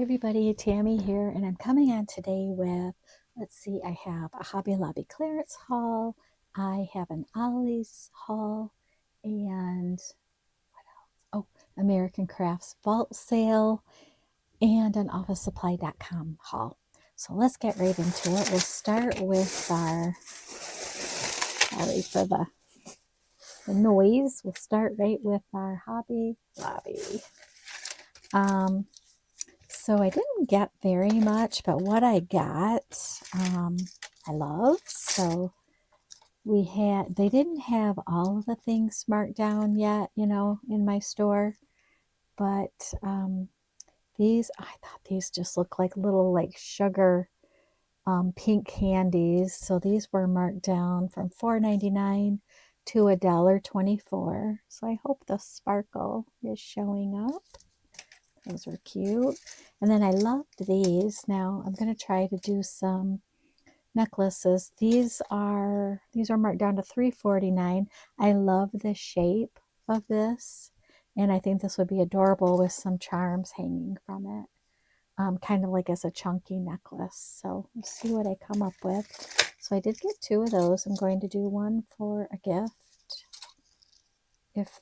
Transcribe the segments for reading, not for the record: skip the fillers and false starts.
Everybody, Tammy here, and I'm coming on today with, let's see, I have a Hobby Lobby clearance haul, I have an Ollie's haul, and what else? Oh, American Crafts vault sale, and an officesupply.com haul. So let's get right into it. We'll start with our, sorry for the noise, we'll start right with our Hobby Lobby. So I didn't get very much, but what I got, I love. So they didn't have all of the things marked down yet, in my store. But I thought these just look like little sugar pink candies. So these were marked down from $4.99 to $1.24. So I hope the sparkle is showing up. Those were cute. And then I loved these. Now I'm going to try to do some necklaces. These are marked down to $3.49. I love the shape of this, and I think this would be adorable with some charms hanging from it, kind of like as a chunky necklace. So let's see what I come up with. So I did get 2 of those. I'm going to do one for a gift if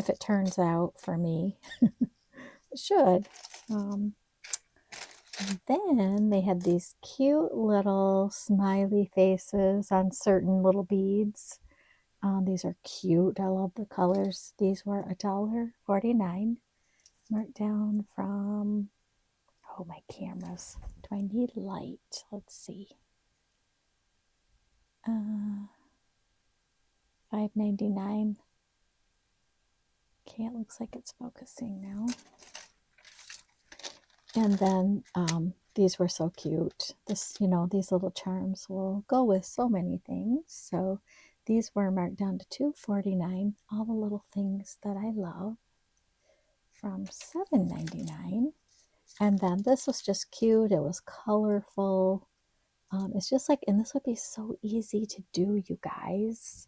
it turns out for me. It should. And then they had these cute little smiley faces on certain little beads. These are cute. I love the colors. These were $1.49. Marked down from, oh, my cameras. Do I need light? Let's see. $5.99. Okay, it looks like it's focusing now. And then these were so cute. These little charms will go with so many things. So these were marked down to $2.49. All the little things that I love from $7.99. And then this was just cute. It was colorful. It's just and this would be so easy to do, you guys.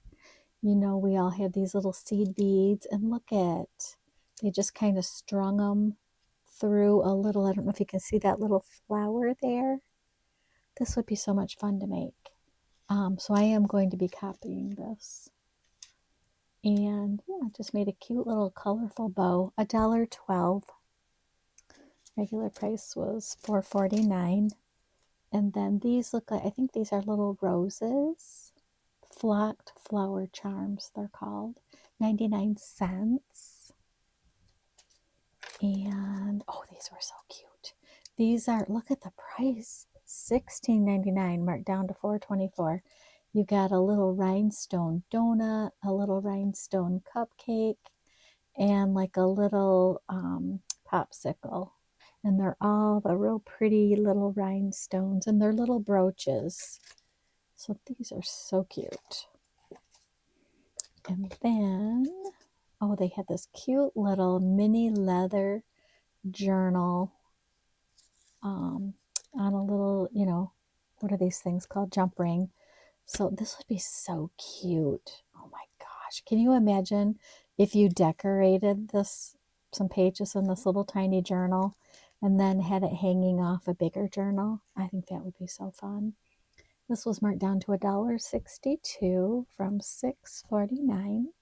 We all had these little seed beads, and look at, they just kind of strung them through a little, I don't know if you can see that little flower there. This would be so much fun to make. So I am going to be copying this. And yeah, just made a cute little colorful bow. $1.12. Regular price was $4.49. And then these look like, I think these are little roses. Flocked flower charms, they're called. 99 cents. And oh, these were so cute. These are, look at the price, $16.99, marked down to $4.24. You got a little rhinestone donut, a little rhinestone cupcake, and like a little popsicle. And they're all the real pretty little rhinestones, and they're little brooches. So these are so cute. And then, oh, they had this cute little mini leather journal on a little, what are these things called? Jump ring. So this would be so cute. Oh my gosh. Can you imagine if you decorated some pages in this little tiny journal and then had it hanging off a bigger journal? I think that would be so fun. This was marked down to $1.62 from $6.49.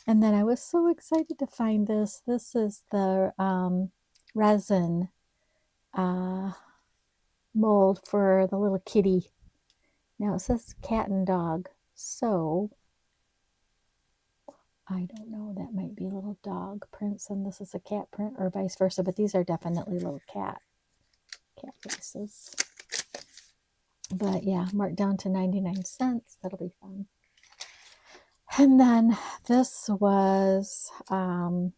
And then I was so excited to find this. This is the resin mold for the little kitty. Now it says cat and dog, so I don't know, that might be little dog prints and this is a cat print, or vice versa, but these are definitely little cat faces. But yeah, marked down to 99 cents. That'll be fun. And then this was, I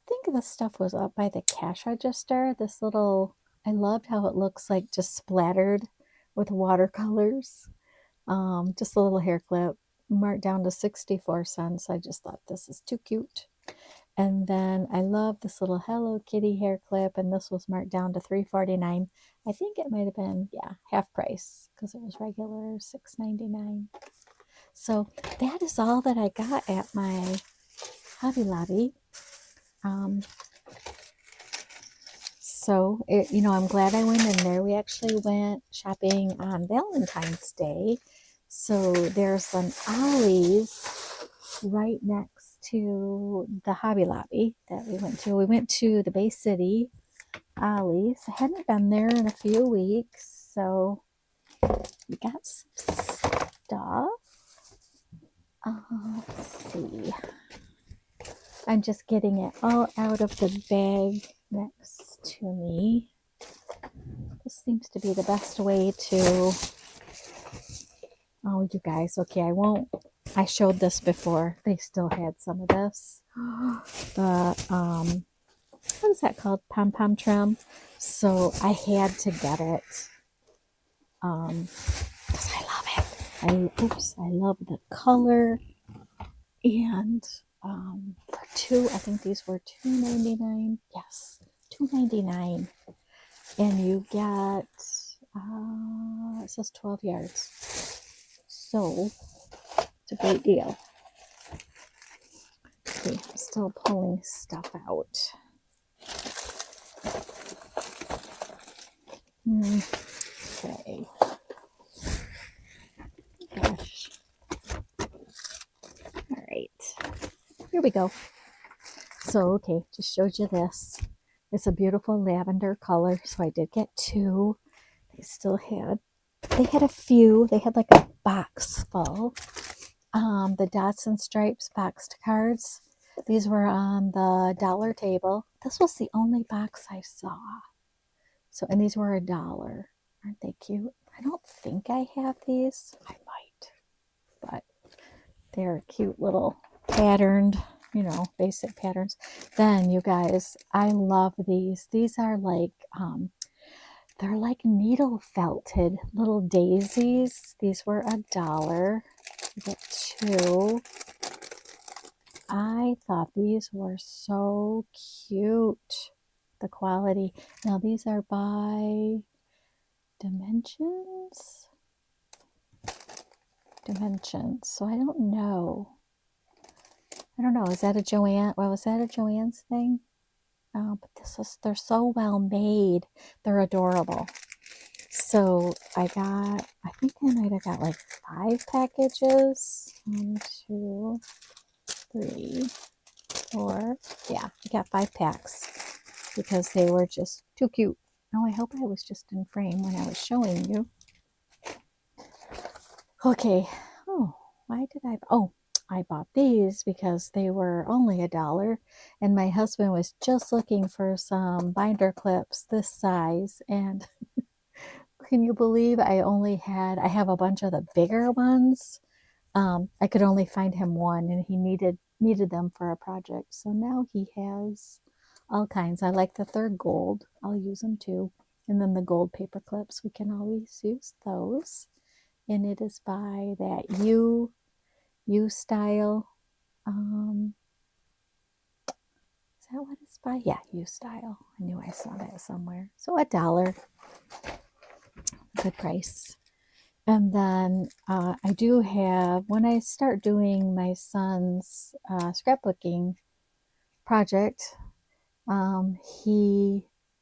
think this stuff was up by the cash register. This little, I loved how it looks like just splattered with watercolors. Just a little hair clip, marked down to 64 cents. I just thought this is too cute. And then I love this little Hello Kitty hair clip, and this was marked down to $3.49. I think it might have been, yeah, half price because it was regular $6.99. So that is all that I got at my Hobby Lobby. So, I'm glad I went in there. We actually went shopping on Valentine's Day. So there's an Ollie's right next to the Hobby Lobby that we went to. We went to the Bay City Ollie's. I hadn't been there in a few weeks, so we got some stuff. Let's see. I'm just getting it all out of the bag next to me. This seems to be the best way to... Oh, you guys, okay, I showed this before. They still had some of this. The, what is that called? Pom-pom trim. So I had to get it. Because I love it. I love the color. And for two, I think these were $2.99. Yes, $2.99. And you get, it says 12 yards. So it's a great deal. Okay, I'm still pulling stuff out. Okay. Gosh. All right. Here we go. So, okay, just showed you this. It's a beautiful lavender color, so I did get two. They had a few. They had like a box full. The dots and stripes boxed cards. These were on the dollar table. This was the only box I saw. So, and these were $1. Aren't they cute? I don't think I have these. I might, but they're cute little patterned, basic patterns. Then you guys, I love these. These are like, they're like needle felted little daisies. These were $1. You get two. I thought these were so cute. The quality. Now these are by Dimensions. So I don't know. Is that a Joanne? Well, was that a Joann's thing? But they're so well made. They're adorable. So I think I might have got like 5 packages. 1, 2, 3, 4. Yeah, I got 5 packs because they were just too cute. Oh, I hope I was just in frame when I was showing you. Okay. Oh, why did I... Oh, I bought these because they were only $1, and my husband was just looking for some binder clips this size, and can you believe I have a bunch of the bigger ones. I could only find him one, and he needed them for a project, so now he has all kinds. I like that they're gold. I'll use them too. And then the gold paper clips, we can always use those. And it is by that U Style. Is that what it's by? Yeah, U Style. I knew I saw that somewhere. So $1. Good price. And then I do have, when I start doing my son's scrapbooking project,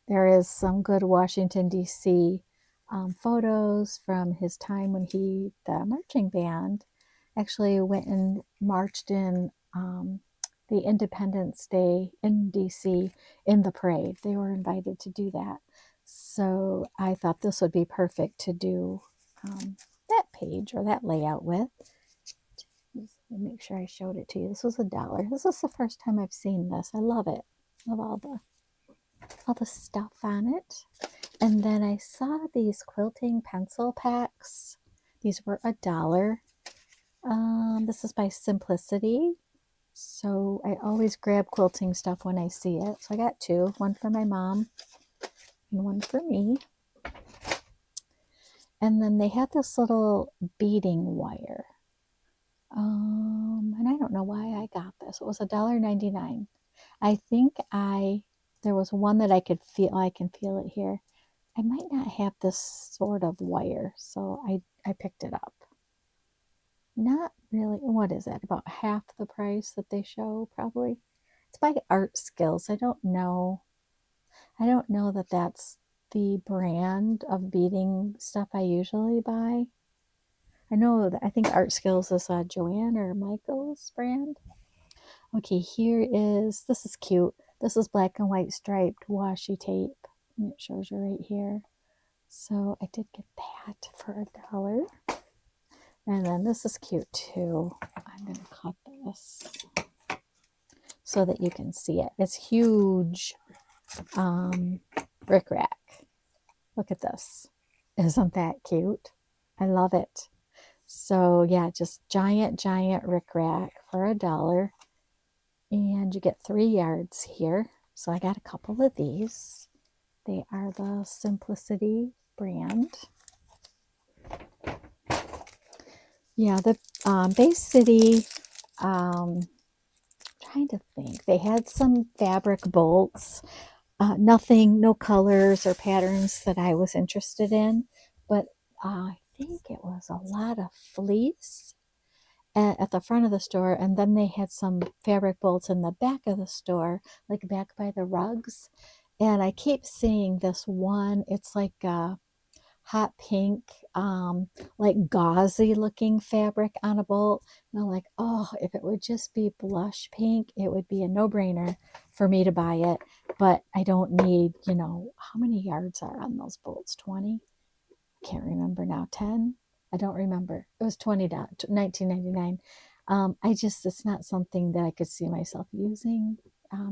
there is some good Washington, D.C. Photos from his time when the marching band actually went and marched in the Independence Day in D.C. in the parade. They were invited to do that. So I thought this would be perfect to do that page or that layout with. Let me make sure I showed it to you. This was $1. This is the first time I've seen this. I love it. Love all the stuff on it. And then I saw these quilting pencil packs. These were $1. This is by Simplicity. So I always grab quilting stuff when I see it. So I got 2, one for my mom and one for me. And then they had this little beading wire. And I don't know why I got this. It was $1.99. I think there was one that I can feel it here. I might not have this sort of wire, so I picked it up. Not really. What is that? About half the price that they show, probably. It's by Art Skills. I don't know I don't know that that's the brand of beading stuff I usually buy. I know that I think Art Skills is a Joanne or Michael's brand. Okay, this is cute. This is black and white striped washi tape. And it shows you right here. So I did get that for $1. And then this is cute too. I'm going to cut this so that you can see it. It's huge rickrack. Look at this. Isn't that cute? I love it. So yeah, just giant rickrack for $1. And you get 3 yards here. So I got a couple of these. They are the Simplicity brand. Yeah, the Bay City, trying to think. They had some fabric bolts. No colors or patterns that I was interested in. But I think it was a lot of fleece at the front of the store, and then they had some fabric bolts in the back of the store, like back by the rugs. And I keep seeing this one. It's like a hot pink, like gauzy looking fabric on a bolt. And I'm like, oh, if it would just be blush pink, it would be a no-brainer for me to buy it. But I don't need, how many yards are on those bolts? 20? Can't remember now. 10? I don't remember. It was $20, $19.99. It's not something that I could see myself using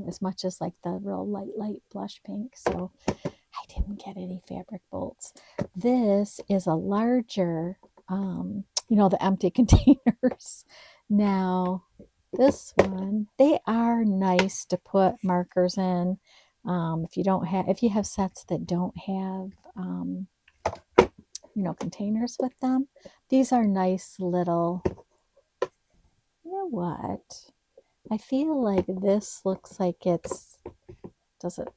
as much as like the real light blush pink. So I didn't get any fabric bolts. This is a larger, the empty containers. Now, this one, they are nice to put markers in. If you have sets that don't have, containers with them, these are nice little, you know what? I feel like this looks like does it?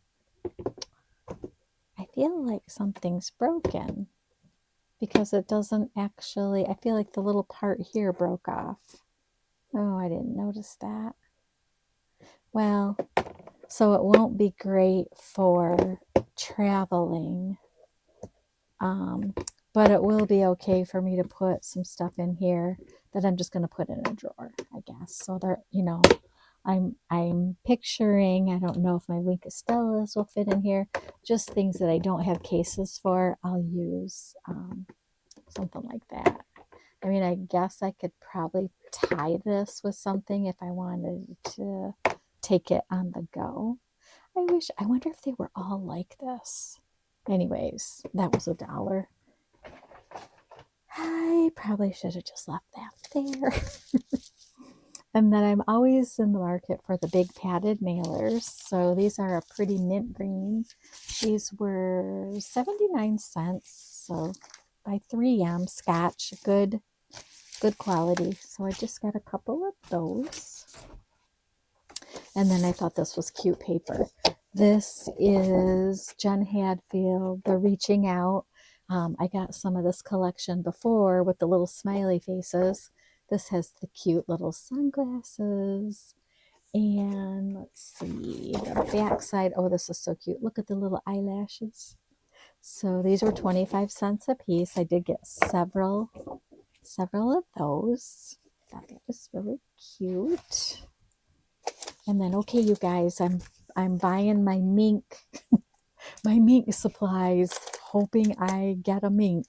I feel like something's broken because it doesn't actually, I feel like the little part here broke off. Oh, I didn't notice that. Well, so it won't be great for traveling, but it will be okay for me to put some stuff in here that I'm just going to put in a drawer, I guess. So there, I'm picturing, I don't know if my Wink Stellas will fit in here, just things that I don't have cases for. I'll use something like that. I mean, I guess I could probably tie this with something if I wanted to take it on the go. I wonder if they were all like this. Anyways, that was $1. I probably should have just left that there. And then I'm always in the market for the big padded mailers. So these are a pretty mint green. These were 79 cents. So by 3M Scotch, good quality. So I just got a couple of those. And then I thought this was cute paper. This is Jen Hadfield, the Reaching Out. I got some of this collection before with the little smiley faces. This has the cute little sunglasses. And let's see, the back side. Oh, this is so cute. Look at the little eyelashes. So these were 25 cents a piece. I did get several of those. I thought that was really cute. And then, okay, you guys, I'm buying my mink supplies, hoping I get a mink.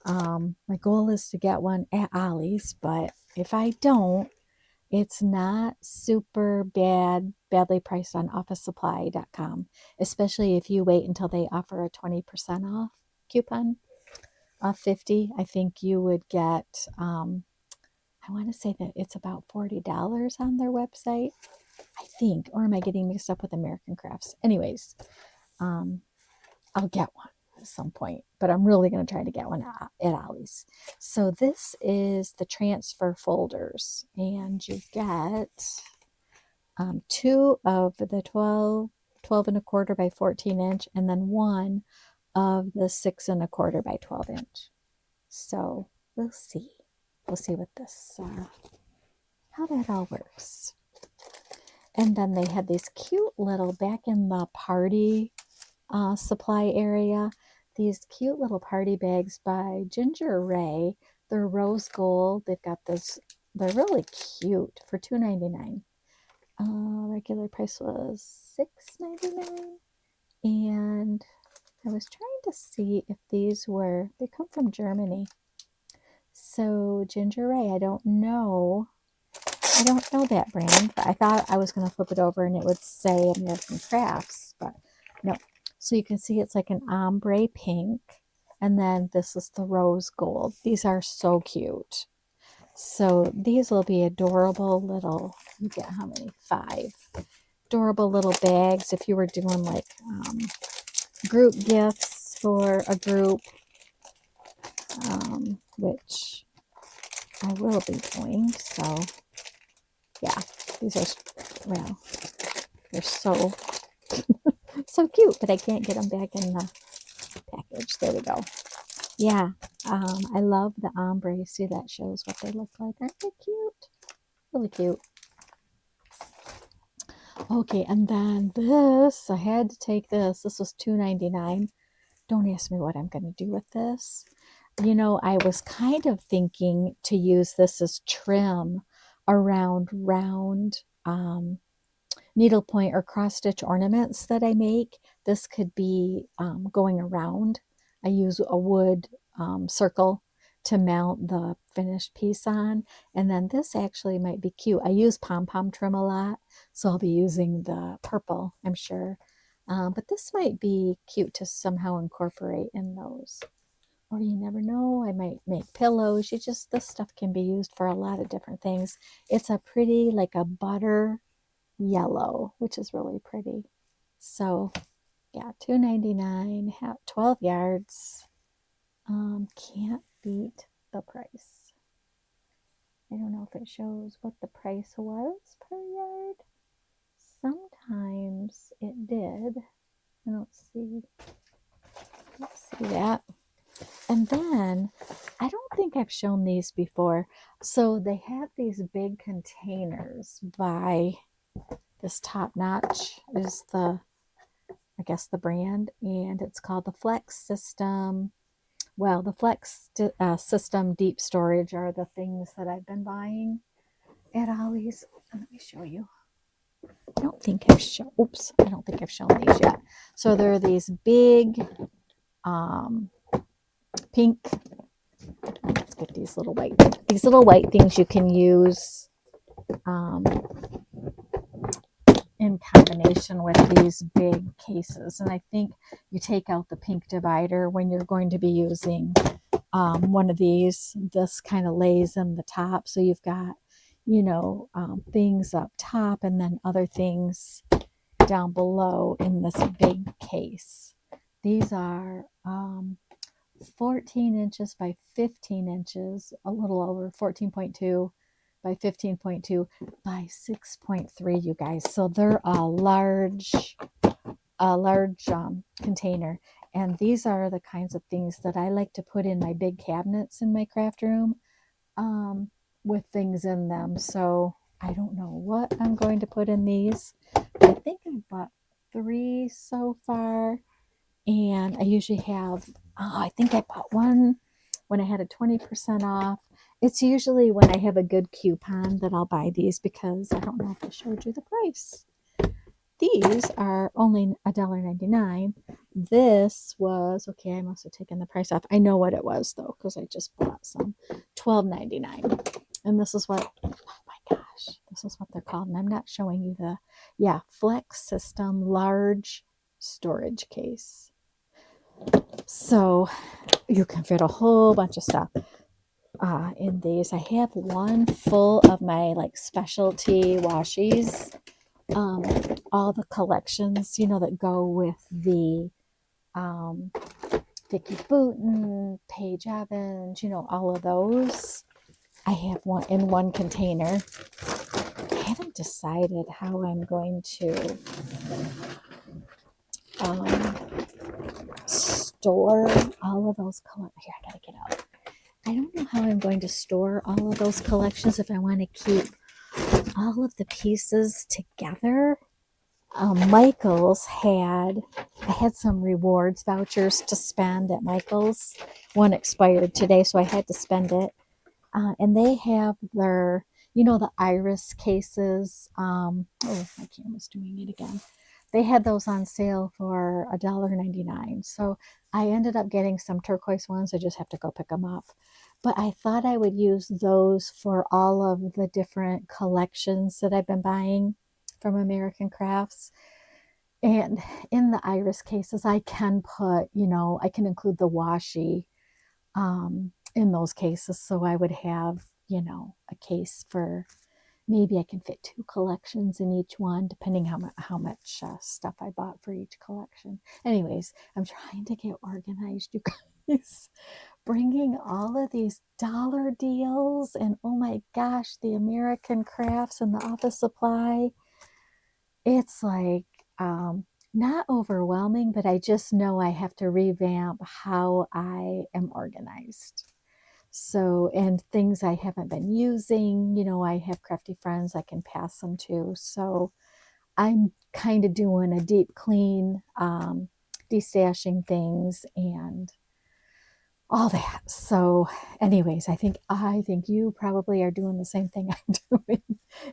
My goal is to get one at Ollie's, but if I don't, it's not super badly priced on officesupply.com, especially if you wait until they offer a 20% off coupon of 50. I think you would get, I want to say that it's about $40 on their website, I think, or am I getting mixed up with American Crafts? Anyways, I'll get one at some point, but I'm really going to try to get one at Ollie's. So this is the transfer folders, and you get 2 of the 12 and a quarter by 14 inch, and then 1 of the 6 and a quarter by 12 inch. So we'll see what this, how that all works. And then they had these cute little, back in the party supply area. These cute little party bags by Ginger Ray. They're rose gold. They've got this, they're really cute for $2.99. Regular price was $6.99. And I was trying to see if these were, they come from Germany. So Ginger Ray, I don't know that brand, but I thought I was going to flip it over and it would say American Crafts, but no. So you can see it's like an ombre pink, and then this is the rose gold. These are so cute. So these will be adorable little, you get how many? 5. Adorable little bags if you were doing like group gifts for a group, which I will be doing. So yeah, these are, well, they're so so cute, but I can't get them back in the package. There we go. Yeah, I love the ombre. See, that shows what they look like. Aren't they cute? Really cute. Okay, and then this, I had to take this. This was $2.99. Don't ask me what I'm going to do with this. You know, I was kind of thinking to use this as trim around round needlepoint or cross stitch ornaments that I make. This could be going around. I use a wood circle to mount the finished piece on, and then this actually might be cute. I use pom-pom trim a lot, so I'll be using the purple, I'm sure. But this might be cute to somehow incorporate in those. Or you never know, I might make pillows. This stuff can be used for a lot of different things. It's a pretty, like a butter yellow, which is really pretty. So yeah, $2.99, 12 yards. Can't beat the price. I don't know if it shows what the price was per yard. Sometimes it did. I don't see that. And then I don't think I've shown these before. So they have these big containers by this Top Notch is the, I guess, the brand, and it's called the Flex System. Well, the Flex System Deep Storage are the things that I've been buying at Ollie's. Let me show you. I don't think I've shown these yet. So there are these big pink, let's get these little white things you can use in combination with these big cases. And I think you take out the pink divider when you're going to be using one of these. This kind of lays in the top, so you've got, you know, things up top and then other things down below in this big case. These are 14 inches by 15 inches, a little over 14.2 by 15.2 by 6.3, you guys. So they're a large container. And these are the kinds of things that I like to put in my big cabinets in my craft room with things in them. So I don't know what I'm going to put in these. I think I bought 3 so far. And I usually have, I think I bought one when I had a 20% off. It's usually when I have a good coupon that I'll buy these, because I don't know if I showed you the price. These are only $1.99. This was, okay, I must have taken the price off. I know what it was though, because I just bought some. $12.99. And this is what, oh my gosh, this is what they're called. And I'm not showing you the, yeah, Flex System large storage case. So you can fit a whole bunch of stuff in these. I have one full of my like specialty washies, all the collections, you know, that go with the Vicky Booten, Paige Evans, you know, all of those. I have one in one container. I haven't decided how I'm going to store all of those collections. Here, I gotta get out. I don't know how I'm going to store all of those collections, if I want to keep all of the pieces together Michael's I had some rewards vouchers to spend at Michael's. One expired today, so I had to spend it. And they have their, the iris cases. Oh, my camera's doing it again. They had those on sale for $1.99. So I ended up getting some turquoise ones. I just have to go pick them up. But I thought I would use those for all of the different collections that I've been buying from American Crafts. And in the iris cases, I can put, I can include the washi in those cases. So I would have, a case for maybe I can fit 2 collections in each one, depending how much stuff I bought for each collection. Anyways, I'm trying to get organized, you guys. Bringing all of these dollar deals and oh my gosh, the American Crafts and the office supply. It's like not overwhelming, but I just know I have to revamp how I am organized. So, and things I haven't been using, I have crafty friends I can pass them to. So I'm kind of doing a deep clean, destashing things and all that. So anyways, I think you probably are doing the same thing I'm doing.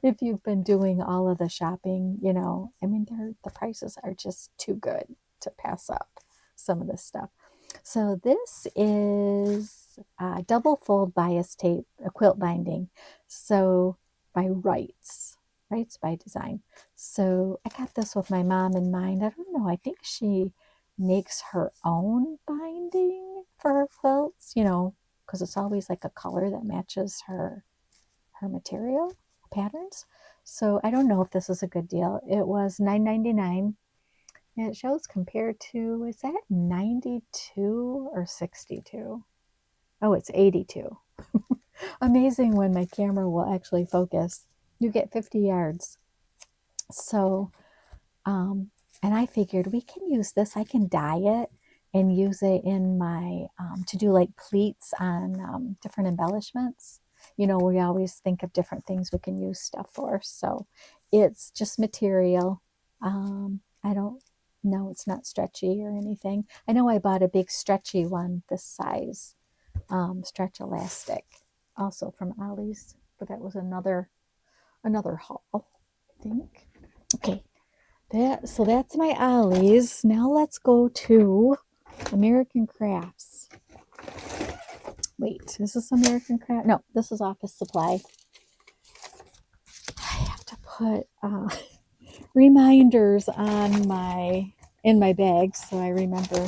If you've been doing all of the shopping, I mean, the prices are just too good to pass up some of this stuff. So this is double fold bias tape, a quilt binding. So by Rights by Design. So I got this with my mom in mind. I don't know. I think she makes her own binding for her quilts, because it's always like a color that matches her material patterns. So I don't know if this is a good deal. It was $9.99. And it shows compared to, is that 92 or 62? Oh, it's 82. Amazing when my camera will actually focus. You get 50 yards. So, and I figured we can use this. I can dye it and use it in my, to do like pleats on different embellishments. We always think of different things we can use stuff for. So it's just material. I don't know, it's not stretchy or anything. I know I bought a big stretchy one this size, stretch elastic, also from Ollie's, but that was another haul, I think. Okay, so that's my Ollie's. Now let's go to American Crafts. Wait, is this American Craft? No, this is Office Supply. I have to put reminders on in my bag so I remember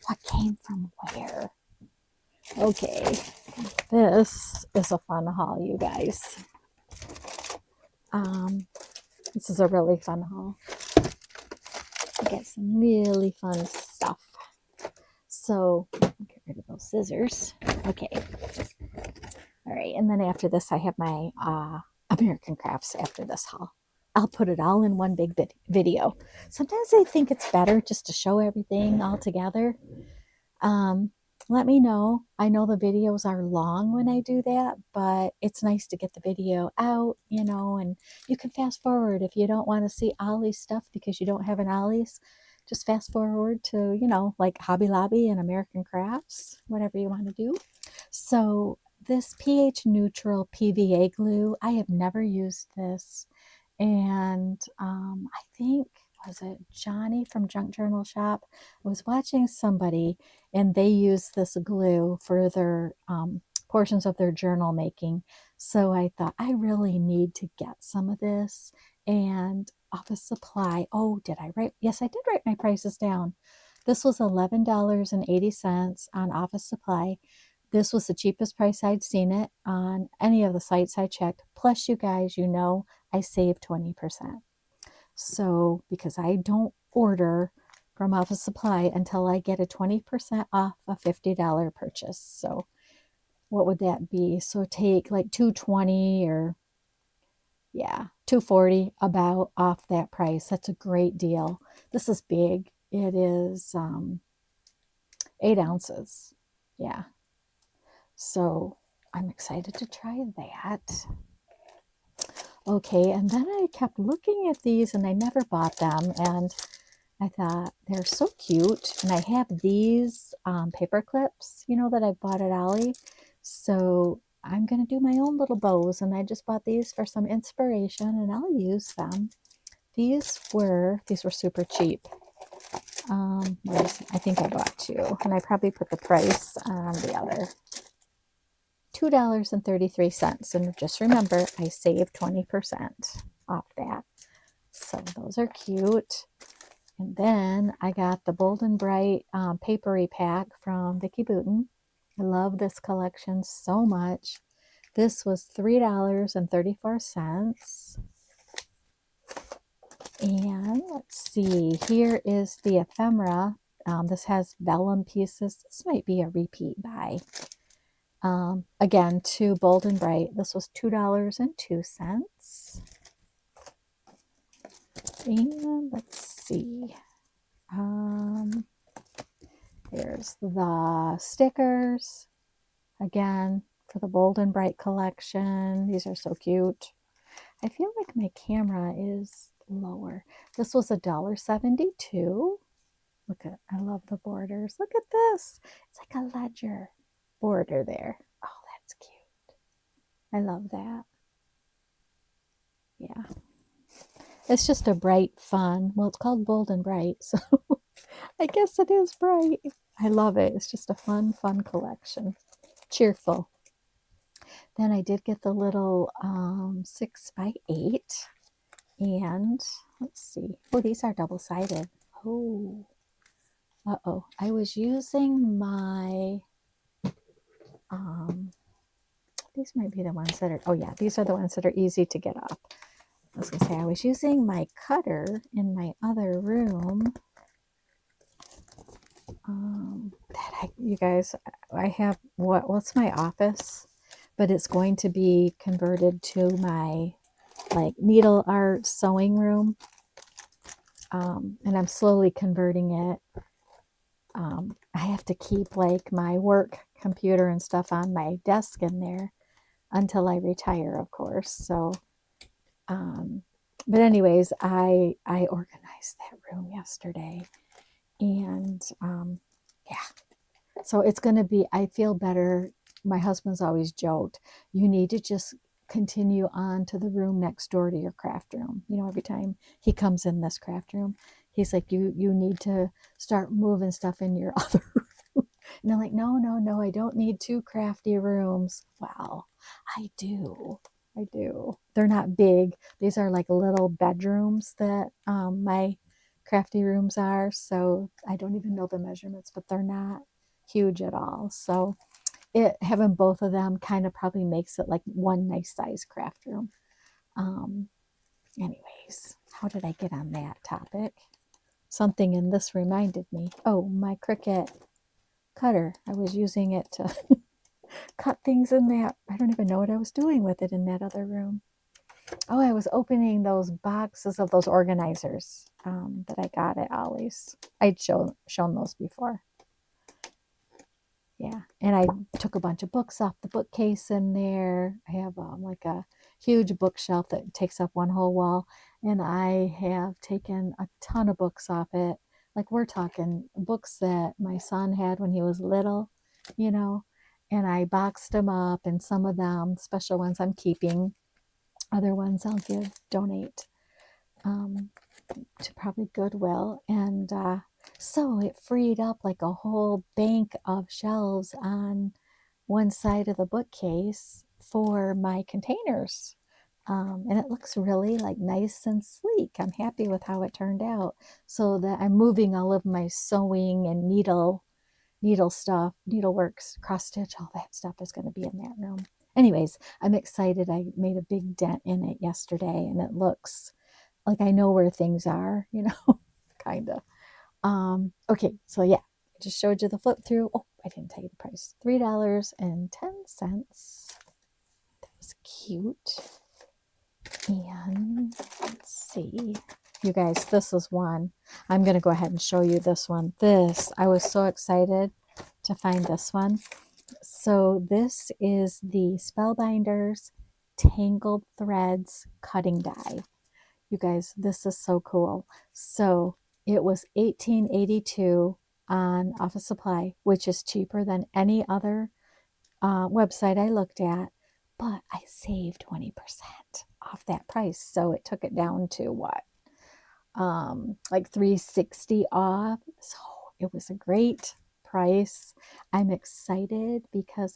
what came from where. Okay, this is a fun haul, you guys. This is a really fun haul. I got some really fun stuff. So, get rid of those scissors. Okay. All right, and then after this, I have my American Crafts after this haul. I'll put it all in one big video. Sometimes I think it's better just to show everything all together. Let me know. I know the videos are long when I do that, but it's nice to get the video out, and you can fast forward if you don't want to see Ollie's stuff because you don't have an Ollie's. Just fast forward to, like Hobby Lobby and American Crafts, whatever you want to do. So this pH neutral PVA glue, I have never used this. And I think, was it Johnny from Junk Journal Shop? I was watching somebody and they use this glue for their portions of their journal making. So I thought, I really need to get some of this. And Office Supply, oh, did I write? Yes, I did write my prices down. This was $11.80 on Office Supply. This was the cheapest price I'd seen it on any of the sites I checked. Plus, you guys, I saved 20%. So, because I don't order from Office Supply until I get a 20% off a $50 purchase. So, what would that be? So, take like $220 or, yeah, $240 about off that price. That's a great deal. This is big. It is 8 ounces. Yeah. So I'm excited to try that. Okay, and then I kept looking at these and I never bought them. And I thought they're so cute. And I have these paper clips, you know, that I bought at Ollie. So I'm going to do my own little bows. And I just bought these for some inspiration and I'll use them. These were super cheap. I think I bought two. And I probably put the price on the other. $2.33. And just remember, I saved 20% off that. So those are cute. And then I got the Bold and Bright papery pack from Vicki Boutin. I love this collection so much. This was $3.34. And let's see, here is the ephemera. This has vellum pieces. This might be a repeat buy. Again, to Bold and Bright. This was $2.02. And let's see. There's the stickers. Again, for the Bold and Bright collection. These are so cute. I feel like my camera is lower. This was $1.72. Look at, I love the borders. Look at this. It's like a ledger border there. Oh, that's cute. I love that. Yeah. It's just a bright, fun. Well, it's called Bold and Bright, so I guess it is bright. I love it. It's just a fun collection. Cheerful. Then I did get the little 6x8. And let's see. Oh, these are double-sided. Oh. Uh-oh. I was using my these might be the ones that are, oh yeah, these are the ones that are easy to get off. I was gonna say I was using my cutter in my other room. You guys, I have what's my office, but it's going to be converted to my like needle art sewing room, and I'm slowly converting it. I have to keep like my work computer and stuff on my desk in there until I retire, of course. So, but anyways, I organized that room yesterday, and yeah, so it's going to be, I feel better. My husband's always joked, you need to just continue on to the room next door to your craft room. You know, every time he comes in this craft room, he's like, you need to start moving stuff in your other room. And I'm like, no, I don't need two crafty rooms. Well, I do. They're not big. These are like little bedrooms that my crafty rooms are. So I don't even know the measurements, but they're not huge at all. So having both of them kind of probably makes it like one nice size craft room. Anyways, how did I get on that topic? Something in this reminded me. Oh, my Cricut cutter. I was using it to cut things in that. I don't even know what I was doing with it in that other room. Oh, I was opening those boxes of those organizers that I got at Ollie's. I'd shown those before. Yeah, and I took a bunch of books off the bookcase in there. I have like a huge bookshelf that takes up one whole wall, and I have taken a ton of books off it. Like we're talking books that my son had when he was little, you know, and I boxed them up, and some of them, special ones, I'm keeping. Other ones I'll donate to probably Goodwill. And so it freed up like a whole bank of shelves on one side of the bookcase for my containers. And it looks really like nice and sleek. I'm happy with how it turned out. So that I'm moving all of my sewing and needle stuff, needleworks, cross stitch, all that stuff is going to be in that room. Anyways, I'm excited. I made a big dent in it yesterday, and it looks like I know where things are, you know, kind of. Okay, so yeah, I just showed you the flip through. Oh, I didn't tell you the price. $3.10. That was cute. And let's see. You guys, this is one. I'm going to go ahead and show you this one. I was so excited to find this one. So this is the Spellbinders Tangled Threads cutting die. You guys, this is so cool. So it was $18.82 on Office Supply, which is cheaper than any other website I looked at, but I saved 20% off that price. So it took it down to what? Like $3.60 off. So it was a great price. I'm excited because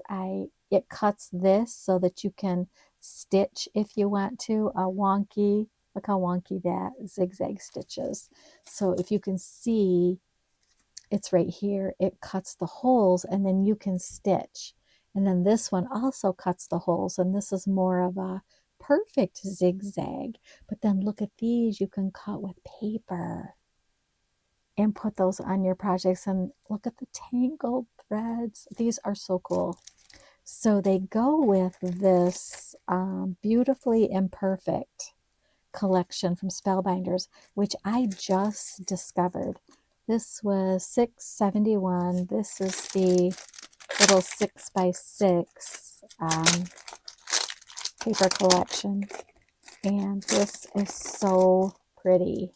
it cuts this so that you can stitch if you want to a wonky. Look how wonky that zigzag stitches. So if you can see, it's right here. It cuts the holes and then you can stitch. And then this one also cuts the holes, and this is more of a perfect zigzag. But then look at these, you can cut with paper and put those on your projects. And look at the tangled threads. These are so cool. So they go with this Beautifully Imperfect collection from Spellbinders, which I just discovered. This was $6.71. This is the little 6x6 paper collection, and this is so pretty.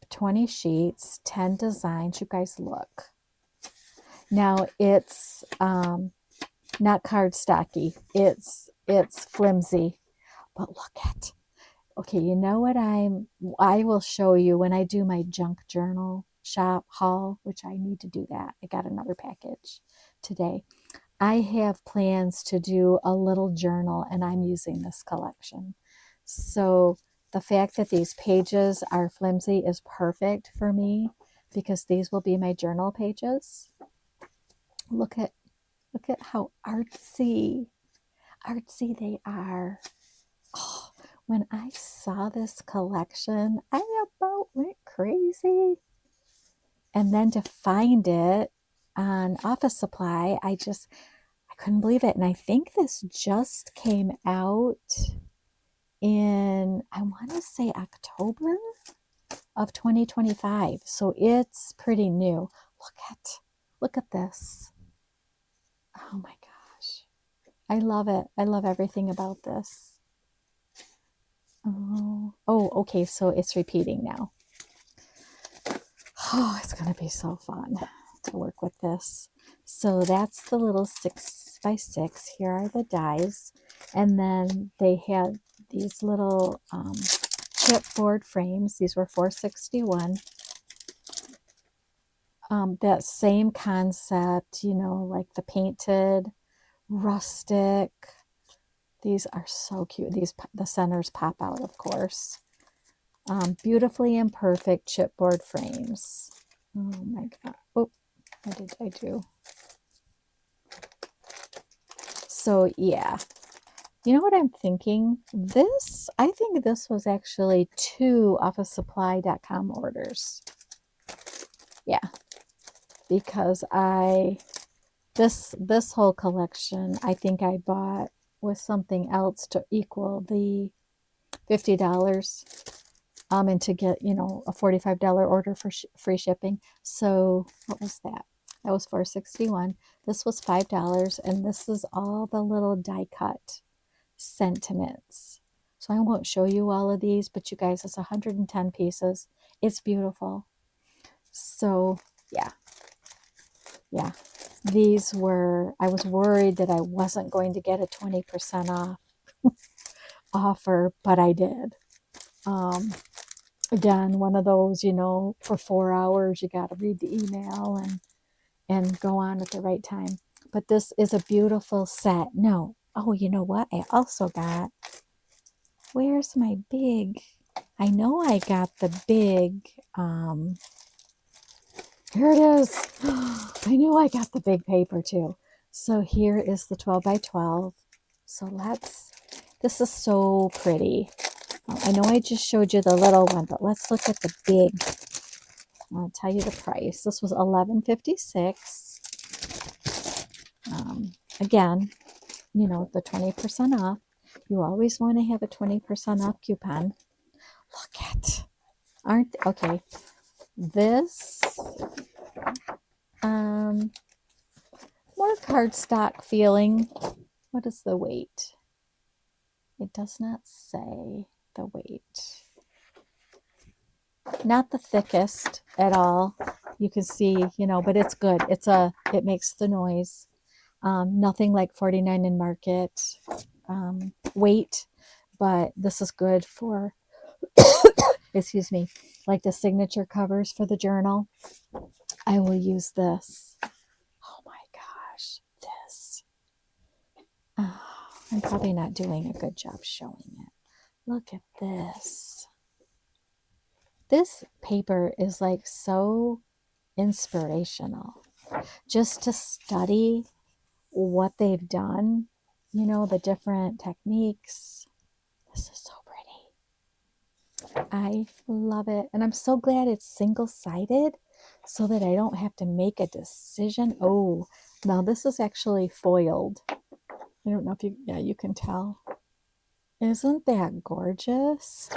20 sheets, 10 designs. You guys look. Now it's not cardstocky. It's flimsy, but look at. Okay, you know what I will show you when I do my junk journal shop haul, which I need to do that. I got another package today. I have plans to do a little journal, and I'm using this collection. So the fact that these pages are flimsy is perfect for me because these will be my journal pages. Look at how artsy they are. Oh, when I saw this collection, I about went crazy. And then to find it on Office Supply, I couldn't believe it. And I think this just came out in, I want to say October of 2025. So it's pretty new. Look at this. Oh my gosh. I love it. I love everything about this. Oh, okay. So it's repeating now. Oh, it's going to be so fun to work with this. So that's the little 6x6. Here are the dies. And then they had these little chipboard frames. These were $4.61. That same concept, you know, like the painted, rustic. These are so cute. The centers pop out, of course. Beautifully Imperfect chipboard frames. Oh my God. Oh, what did I do? So yeah. You know what I'm thinking? I think this was actually 2 OfficeSupply.com orders. Yeah. Because this whole collection, I think I bought with something else to equal the $50. And to get, you know, a $45 order for free shipping. So what was that? That was $4.61. This was $5, and this is all the little die cut sentiments. So I won't show you all of these, but you guys, it's 110 pieces. It's beautiful. So yeah. These were, I was worried that I wasn't going to get a 20% off offer, but I did. Again, one of those, you know, for 4 hours, you got to read the email and go on at the right time. But this is a beautiful set. No. Oh, you know what? I also got, where's my big, I know I got the big, here it is. I knew I got the big paper too. So here is the 12 by 12. So this is so pretty. I know I just showed you the little one, but let's look at the big. I'll tell you the price. This was $11.56. Again, you know, the 20% off. You always want to have a 20% off coupon. Look at, okay. This, More cardstock feeling. What is the weight? It does not say the weight. Not the thickest at all. You can see, you know, but it's good. It makes the noise. Nothing like 49 in market weight, but this is good for, excuse me, like the signature covers for the journal. I will use this. Oh my gosh, this. Oh, I'm probably not doing a good job showing it. Look at this. This paper is like so inspirational. Just to study what they've done, you know, the different techniques. This is so pretty. I love it. And I'm so glad it's single-sided so that I don't have to make a decision. Oh, now this is actually foiled. I don't know if you can tell. Isn't that gorgeous?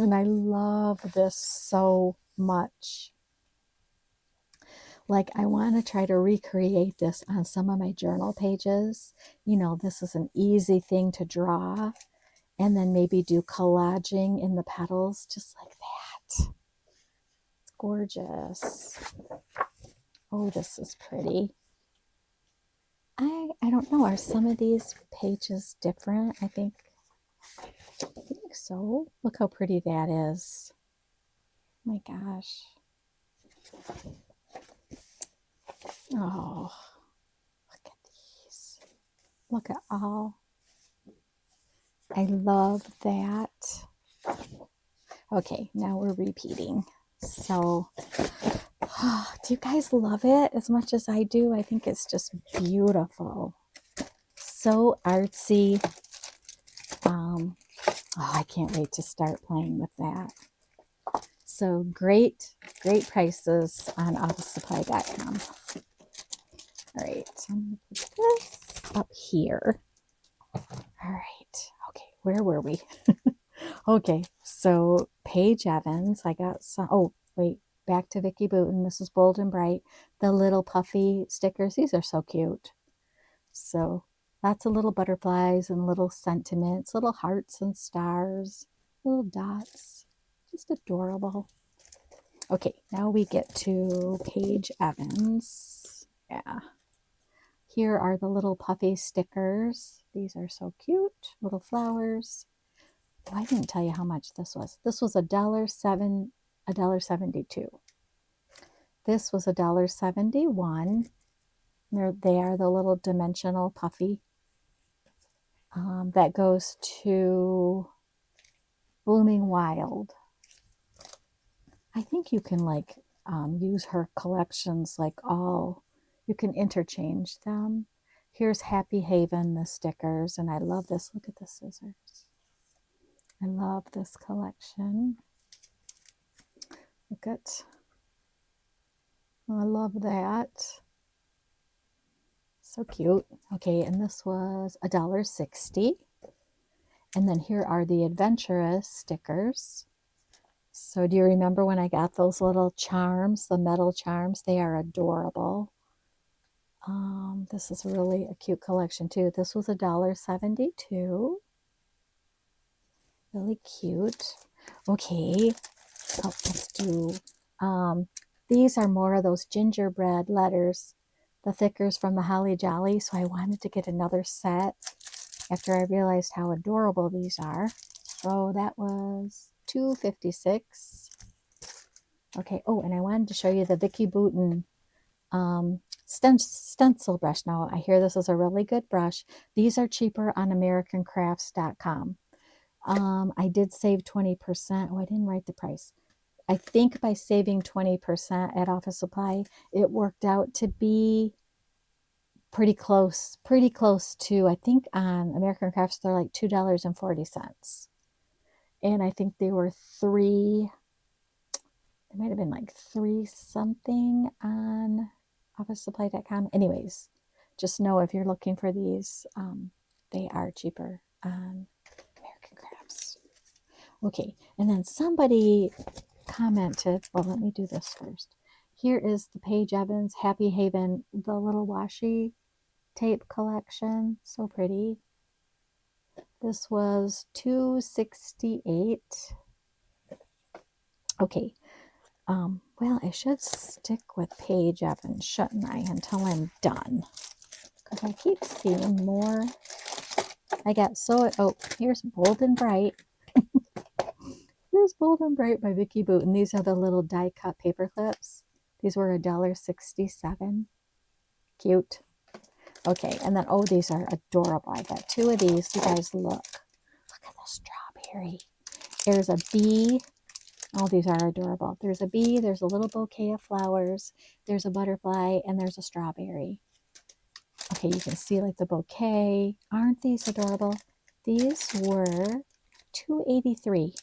And I love this so much. Like, I want to try to recreate this on some of my journal pages. You know, this is an easy thing to draw. And then maybe do collaging in the petals, just like that. It's gorgeous. Oh, this is pretty. I don't know. Are some of these pages different? I think so. Look how pretty that is. Oh my gosh. Oh, look at these. Look at all. I love that. Okay, now we're repeating. So, do you guys love it as much as I do? I think it's just beautiful. So artsy. Oh, I can't wait to start playing with that. So great prices on officesupply.com. All right, so I'm going to put this up here. All right, okay, where were we? Okay, so Paige Evans, I got some, oh, wait, back to Vicki Booten. This is Bold and Bright. The little puffy stickers, these are so cute. So lots of little butterflies and little sentiments, little hearts and stars, little dots, just adorable. Okay, now we get to Paige Evans. Yeah. Here are the little puffy stickers. These are so cute, little flowers. Oh, I didn't tell you how much this was. This was $1.72. This was $1.71. They are the little dimensional puffy. That goes to Blooming Wild. I think you can like use her collections like all, you can interchange them. Here's Happy Haven, the stickers, and I love this. Look at the scissors. I love this collection. Look at, I love that. So cute. Okay, and this was $1.60. And then here are the Adventurous stickers. So do you remember when I got those little charms, the metal charms? They are adorable. This is really a cute collection too. This was $1.72. Really cute. Okay, so let's do, these are more of those gingerbread letters, the thickers from the Holly Jolly. So I wanted to get another set after I realized how adorable these are. So that was $2.56. Okay, oh, and I wanted to show you the Vicki Booten stencil brush. Now, I hear this is a really good brush. These are cheaper on americancrafts.com. I did save 20%. Oh, I didn't write the price. I think by saving 20% at Office Supply, it worked out to be pretty close to, I think on American Crafts, they're like $2.40. And I think they were they might have been like $3 something on officesupply.com. Anyways, just know if you're looking for these, they are cheaper on American Crafts. Okay, and then somebody commented, well, let me do this first. Here is the Paige Evans Happy Haven, the little washi tape collection. So pretty. This was $2.68. Okay. Well, I should stick with Paige Evans, shouldn't I, until I'm done? Because I keep seeing more. I got so, oh, here's Bold and Bright. Here's Bold and Bright by Vicki Boot, and these are the little die cut paper clips. These were $1.67. Cute. Okay, and then, oh, these are adorable. I got 2 of these. You guys look. Look at the strawberry. There's a bee. Oh, these are adorable. There's a bee, there's a little bouquet of flowers, there's a butterfly, and there's a strawberry. Okay, you can see like the bouquet. Aren't these adorable? These were $2.83.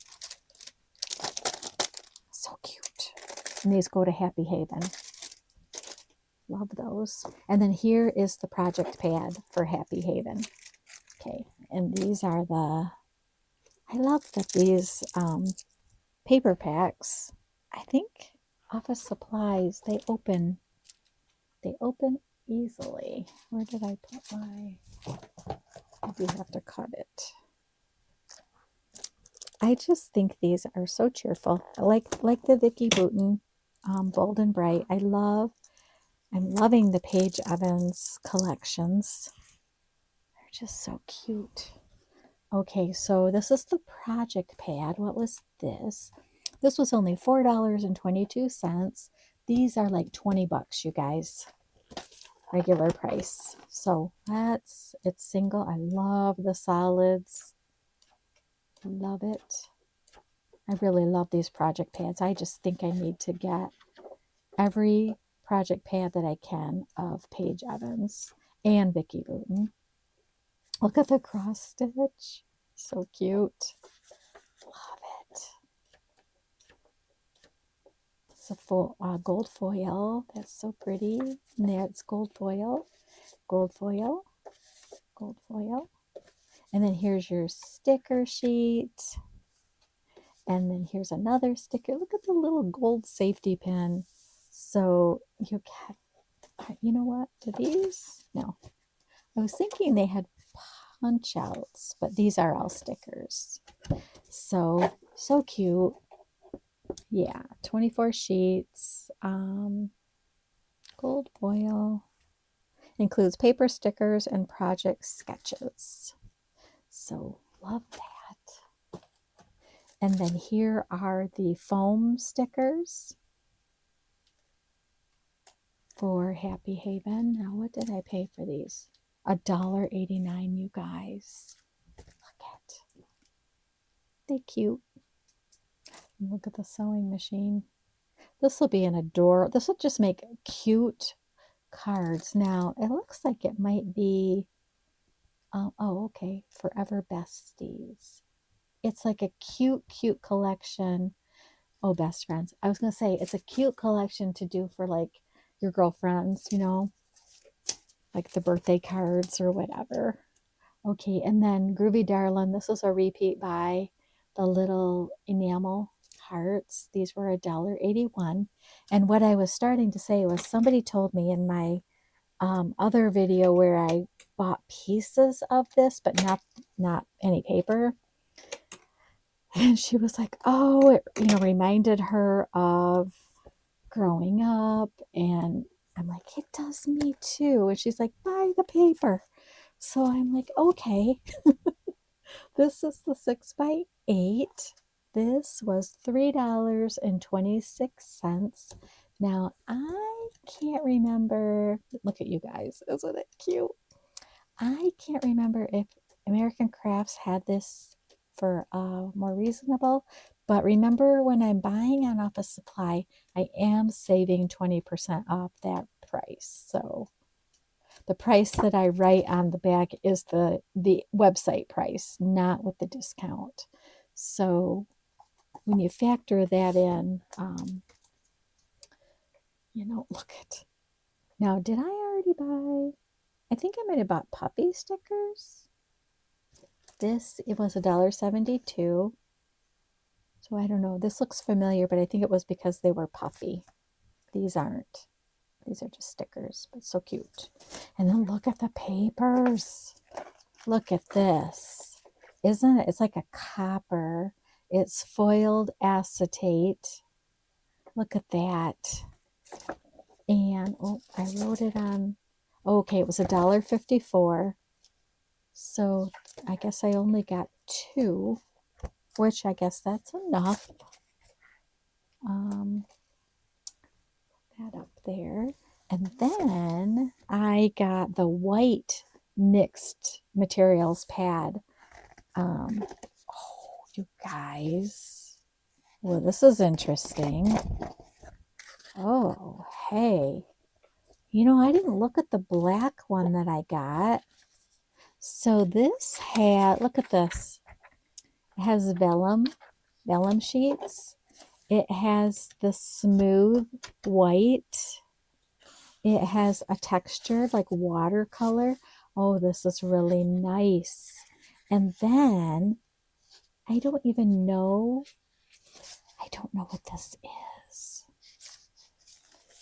So cute. And these go to Happy Haven. Love those. And then here is the project pad for Happy Haven. Okay, and these are the, I love that these paper packs, I think office supplies, they open easily. Where did I put my, I do have to cut it. I just think these are so cheerful. I like the Vicki Boutin Bold and Bright. I'm loving the Paige Evans collections. They're just so cute. Okay, so this is the project pad. What was this? This was only $4.22. These are like 20 bucks, you guys. Regular price. So it's single. I love the solids. Love it. I really love these project pads. I just think I need to get every project pad that I can of Paige Evans and Vicki Boutin. Look at the cross stitch. So cute. Love it. It's a full gold foil. That's so pretty. And that's gold foil, gold foil, gold foil. And then here's your sticker sheet. And then here's another sticker. Look at the little gold safety pin. So you can, you know what? Do these? No. I was thinking they had punch outs, but these are all stickers. So cute. Yeah, 24 sheets. Gold foil. Includes paper stickers and project sketches. So love that. And then here are the foam stickers for Happy Haven. Now, what did I pay for these? $1.89, you guys. Look at. They cute. Look at the sewing machine. This will be an adorable. This will just make cute cards. Now, it looks like it might be, oh, okay, Forever Besties. It's like a cute collection. Oh, best friends. I was going to say, it's a cute collection to do for like your girlfriends, you know, like the birthday cards or whatever. Okay, and then Groovy Darlin'. This is a repeat buy. The little enamel hearts. These were $1.81. And what I was starting to say was somebody told me in my other video where I bought pieces of this, but not any paper. And she was like, oh, it reminded her of growing up. And I'm like, it does me too. And she's like, buy the paper. So I'm like, okay. This is the 6x8. This was $3.26. Now, I can't remember. Look at you guys. Isn't it cute? I can't remember if American Crafts had this for more reasonable. But remember, when I'm buying on Office Supply, I am saving 20% off that price. So the price that I write on the back is the website price, not with the discount. So when you factor that in, look at. Now, did I already buy? I think I might have bought puppy stickers. It was $1.72. So I don't know. This looks familiar, but I think it was because they were puffy. These aren't. These are just stickers, but so cute. And then look at the papers. Look at this. Isn't it? It's like a copper. It's foiled acetate. Look at that. And, oh, I wrote it on. Okay, it was $1.54. So I guess I only got 2, which I guess that's enough. That up there. And then I got the white mixed materials pad. Oh, you guys. Well, this is interesting. Oh, hey. You know, I didn't look at the black one that I got. So this had, look at this. It has vellum sheets. It has the smooth white. It has a texture like watercolor. Oh, this is really nice. And then I don't know what this is.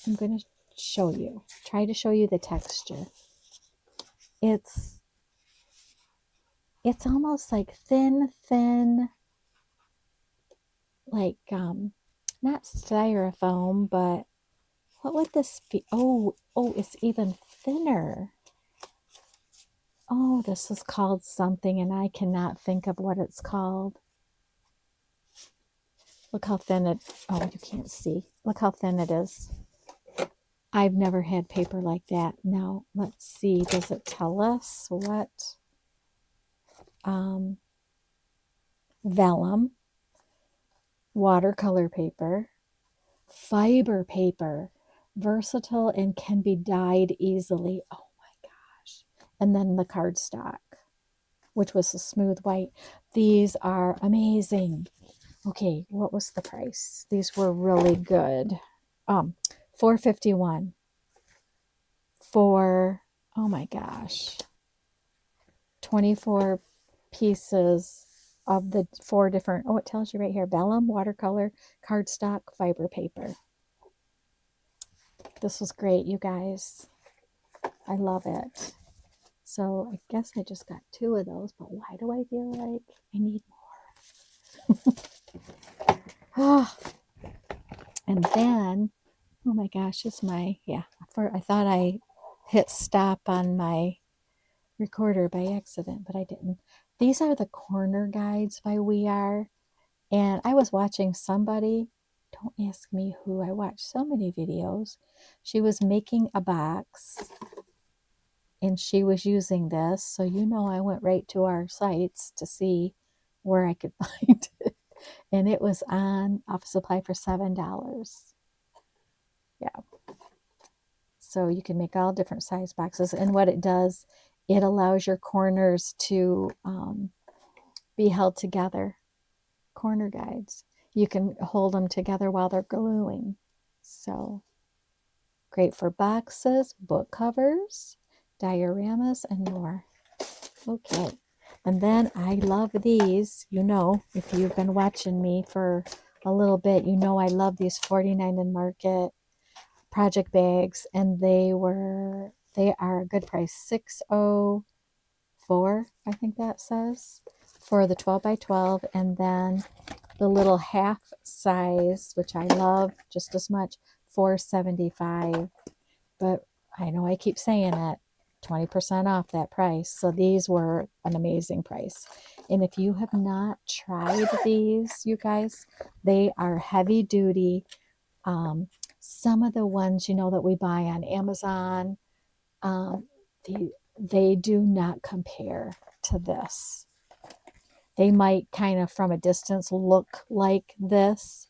I'm going to show you. Try to show you the texture. It's almost like thin, like not styrofoam, but what would this be? Oh, it's even thinner. Oh, this is called something, and I cannot think of what it's called. Look how thin it, oh, you can't see. Look how thin it is. I've never had paper like that. Now, let's see. Does it tell us what? Vellum, watercolor paper, fiber paper, versatile and can be dyed easily. Oh my gosh. And then the cardstock, which was a smooth white. These are amazing. Okay, what was the price? These were really good. $4.51 for, oh my gosh, 24 pieces of the 4 different, oh, it tells you right here, vellum, watercolor, cardstock, fiber paper. This was great, you guys. I love it. So I guess I just got 2 of those, but why do I feel like I need more? Oh, and then, oh my gosh, it's my, yeah, I thought I hit stop on my recorder by accident, but I didn't. These are the corner guides by We Are. And I was watching somebody, don't ask me who, I watched so many videos. She was making a box and she was using this. So, you know, I went right to our sites to see where I could find it. And it was on Office Supply for $7. Yeah. So you can make all different size boxes. And what it does, it allows your corners to be held together. Corner guides. You can hold them together while they're gluing. So great for boxes, book covers, dioramas, and more. Okay. And then I love these. You know, if you've been watching me for a little bit, you know I love these 49 in Market project bags, and they are a good price. $6.04, I think that says, for the 12 by 12, and then the little half size, which I love just as much, $4.75. But I know I keep saying it, 20% off that price. So these were an amazing price. And if you have not tried these, you guys, they are heavy duty. Some of the ones, you know, that we buy on Amazon, they do not compare to this. They might kind of from a distance look like this,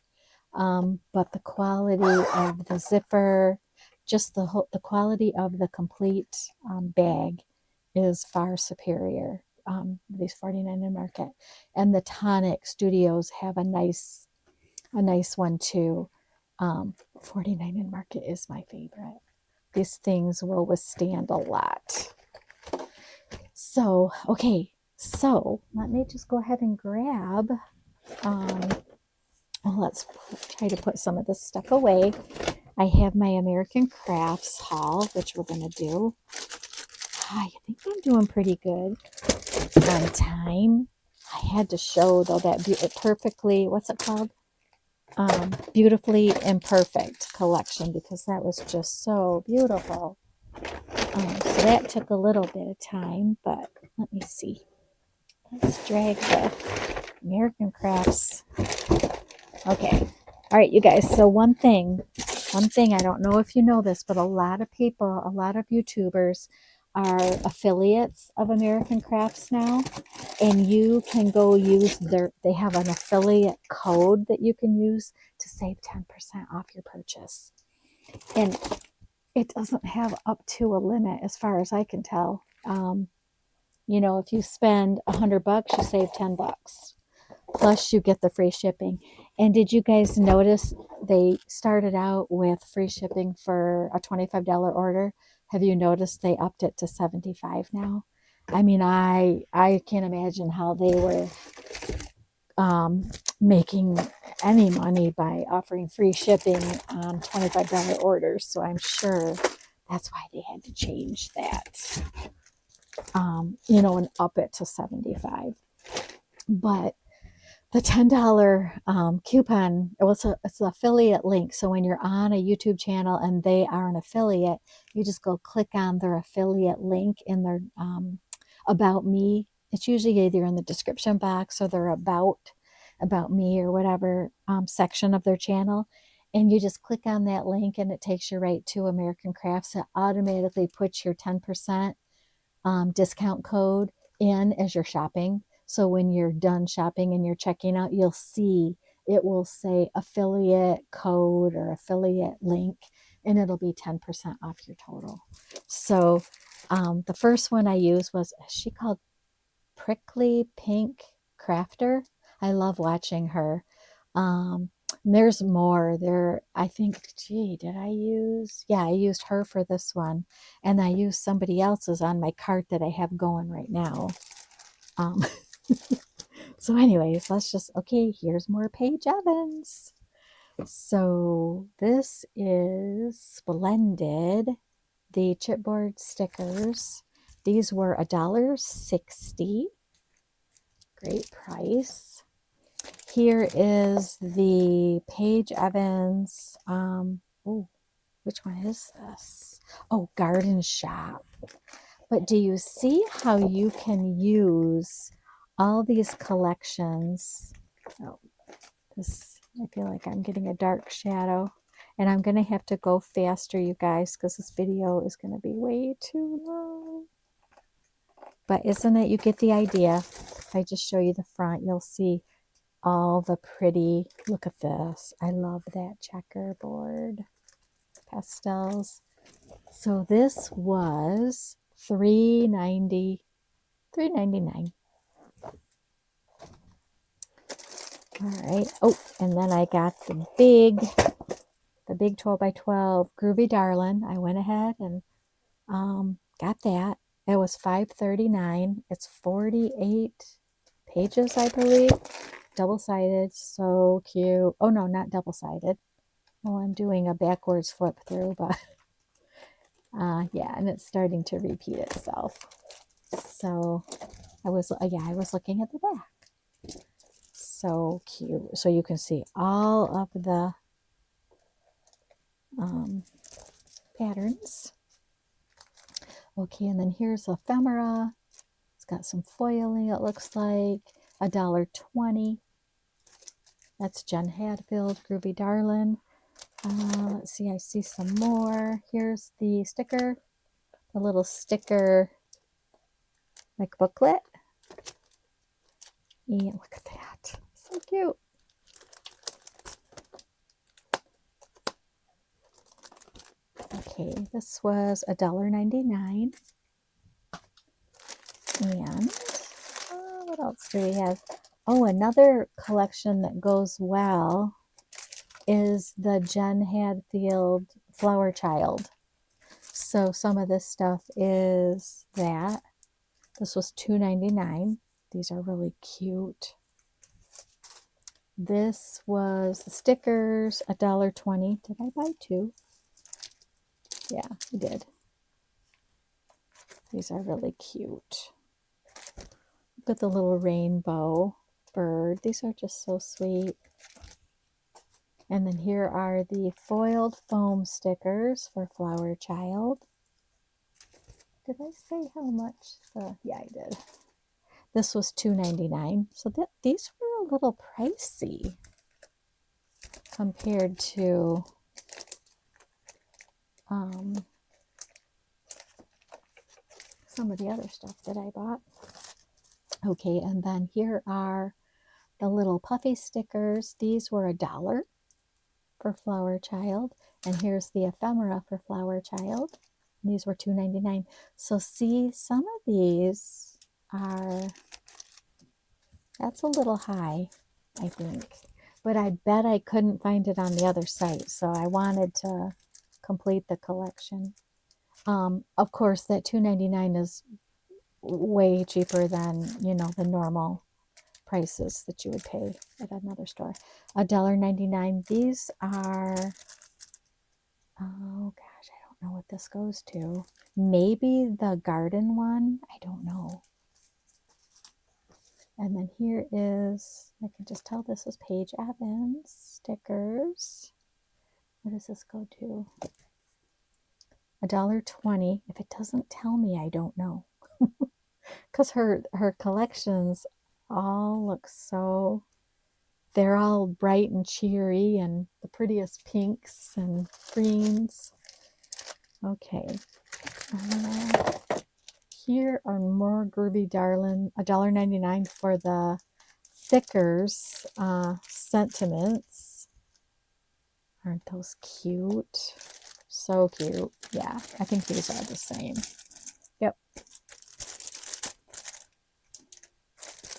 but the quality of the zipper, just the quality of the complete bag is far superior. These 49 in Market, and the Tonic Studios have a nice one too. 49 in Market is my favorite. These things will withstand a lot. So, okay. So let me just go ahead and grab, well, let's try to put some of this stuff away. I have my American Crafts haul, which we're going to do. I think I'm doing pretty good on time. I had to show, though, that perfectly, what's it called? Beautifully Imperfect collection, because that was just so beautiful. So that took a little bit of time, but let me see. Let's drag the American Crafts. Okay. All right, you guys. So one thing, I don't know if you know this, but a lot of people, a lot of YouTubers are affiliates of American Crafts now. And you can go use they have an affiliate code that you can use to save 10% off your purchase. And it doesn't have up to a limit as far as I can tell. You know, if you spend $100, you save $10. Plus you get the free shipping. And did you guys notice they started out with free shipping for a $25 order? Have you noticed they upped it to $75 now? I mean, I can't imagine how they were making any money by offering free shipping on $25 orders. So I'm sure that's why they had to change that, you know, and up it to $75. But the $10 coupon, it's an affiliate link. So when you're on a YouTube channel and they are an affiliate, you just go click on their affiliate link in their About Me. It's usually either in the description box or their About Me or whatever section of their channel. And you just click on that link and it takes you right to American Crafts. It automatically puts your 10% discount code in as you're shopping. So when you're done shopping and you're checking out, you'll see it will say affiliate code or affiliate link, and it'll be 10% off your total. So the first one I used was, she called Prickly Pink Crafter. I love watching her. There's more there. I think, gee, did I use? Yeah, I used her for this one. And I used somebody else's on my cart that I have going right now. So anyways, okay, here's more Paige Evans. So this is Splendid, the chipboard stickers. These were $1.60. Great price. Here is the Paige Evans. Which one is this? Oh, Garden Shop. But do you see how you can use all these collections? Oh, I feel like I'm getting a dark shadow. And I'm going to have to go faster, you guys, because this video is going to be way too long. But isn't it? You get the idea. If I just show you the front, you'll see all the pretty, look at this. I love that checkerboard pastels. So this was $3.99. All right. Oh, and then I got the big 12 by 12 Groovy Darling. I went ahead and got that. It was $5.39. It's 48 pages, I believe. Double-sided. So cute. Oh, no, not double-sided. Oh, I'm doing a backwards flip through, but yeah, and it's starting to repeat itself. So I was looking at the back. So cute. So you can see all of the patterns. Okay, and then here's ephemera. It's got some foiling, it looks like. $1.20. That's Jen Hadfield, Groovy Darling. Let's see, I see some more. Here's the sticker, the little sticker like booklet. And look at that, so cute. Okay, this was $1.99. And what else do we have? Oh, another collection that goes well is the Jen Hadfield Flower Child. So some of this stuff is that. This was $2.99. These are really cute. This was the stickers, $1.20. Did I buy two? Yeah, I did. These are really cute. Look at the little rainbow bird. These are just so sweet. And then here are the foiled foam stickers for Flower Child. Did I say how much? Yeah, I did. This was $2.99. So these were a little pricey compared to some of the other stuff that I bought. Okay, and then here are the little puffy stickers. These were $1 for Flower Child. And here's the ephemera for Flower Child. These were $2.99. So see, some of these are, that's a little high, I think. But I bet I couldn't find it on the other site. So I wanted to complete the collection. Of course, that $2.99 is way cheaper than, you know, the normal prices that you would pay at another store. $1.99. These are, oh gosh, I don't know what this goes to. Maybe the garden one. I don't know. And then here is, I can just tell this is Paige Evans stickers. What does this go to? $1.20. If it doesn't tell me, I don't know. Because her collections all look so, they're all bright and cheery and the prettiest pinks and greens. Okay. Here are more Groovy Darling, $1.99 for the stickers, sentiments. Aren't those cute? So cute. Yeah, I think these are the same. Yep.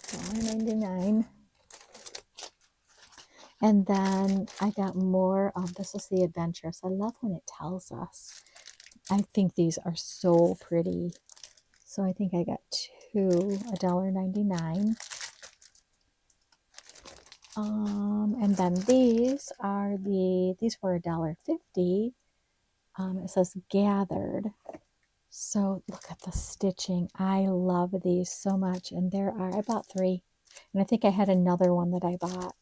$1.99. And then I got more of, this is the Adventurous. I love when it tells us. I think these are so pretty. So I think I got two, $1.99. And then these are these were $1.50. It says Gathered. So look at the stitching. I love these so much. And I bought 3. And I think I had another one that I bought.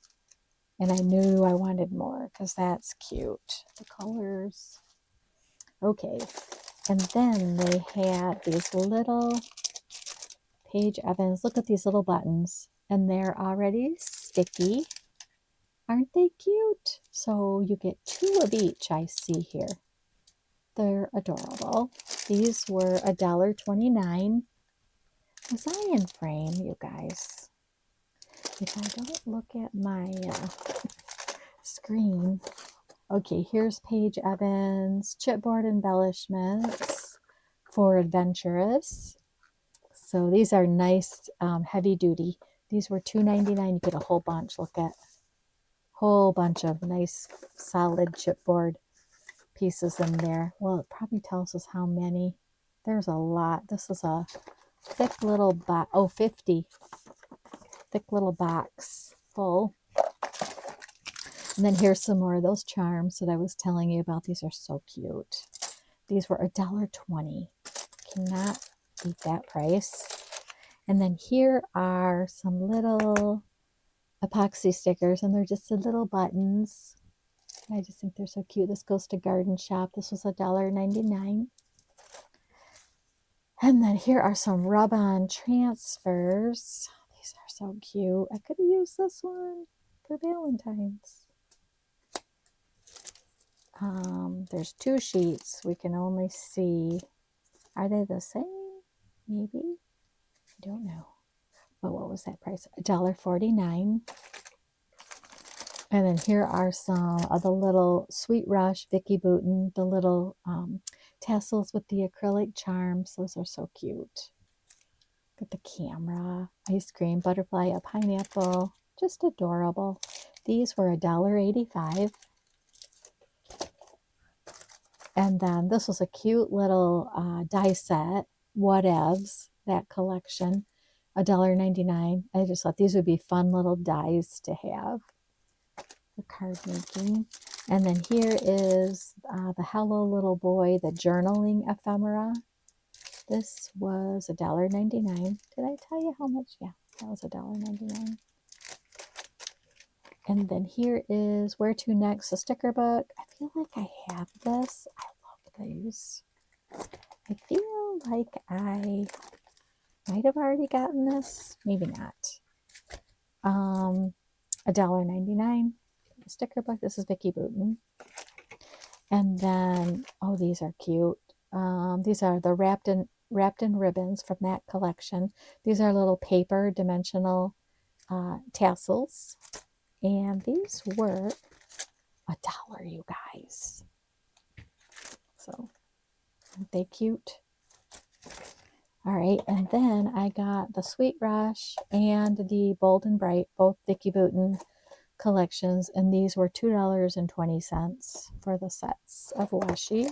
And I knew I wanted more because that's cute. The colors. Okay. And then they had these little Paige Evans. Look at these little buttons. And they're already sticky. Aren't they cute? So you get 2 of each, I see here. They're adorable. These were $1.29. Was I in frame, you guys? If I don't look at my screen. Okay, here's Paige Evans chipboard embellishments for Adventurous. So these are nice, heavy duty. These were $2.99. You get a whole bunch. Look at whole bunch of nice solid chipboard pieces in there. Well, it probably tells us how many. There's a lot. This is a thick little box. Oh, 50. Thick little box full. And then here's some more of those charms that I was telling you about. These are so cute. These were $1.20. Cannot beat that price. And then here are some little epoxy stickers, and they're just the little buttons. I just think they're so cute. This goes to Garden Shop. This was $1.99. And then here are some rub-on transfers. These are so cute. I could have used this one for Valentine's. There's 2 sheets. We can only see. Are they the same? Maybe. I don't know. But what was that price? $1.49. And then here are some of the little Sweet Rush, Vicky Booten, the little tassels with the acrylic charms. Those are so cute. Look at the camera. Ice cream, butterfly, a pineapple. Just adorable. These were $1.85. And then this was a cute little die set. Whatevs, that collection. $1.99. I just thought these would be fun little dies to have. the card making. And then here is the Hello Little Boy, the journaling ephemera. This was $1.99. Did I tell you how much? Yeah, that was $1.99. And then here is Where to Next, a sticker book. I feel like I have this. I love these. I feel like I might have already gotten this. Maybe not. $1.99. A sticker book. This is Vicky Boutin. And then, oh, these are cute. These are the wrapped in ribbons from that collection. These are little paper dimensional tassels. And these were $1, you guys. So, aren't they cute? All right, and then I got the Sweet Rush and the Bold and Bright, both Vicky Boutin collections, and these were $2.20 for the sets of washi.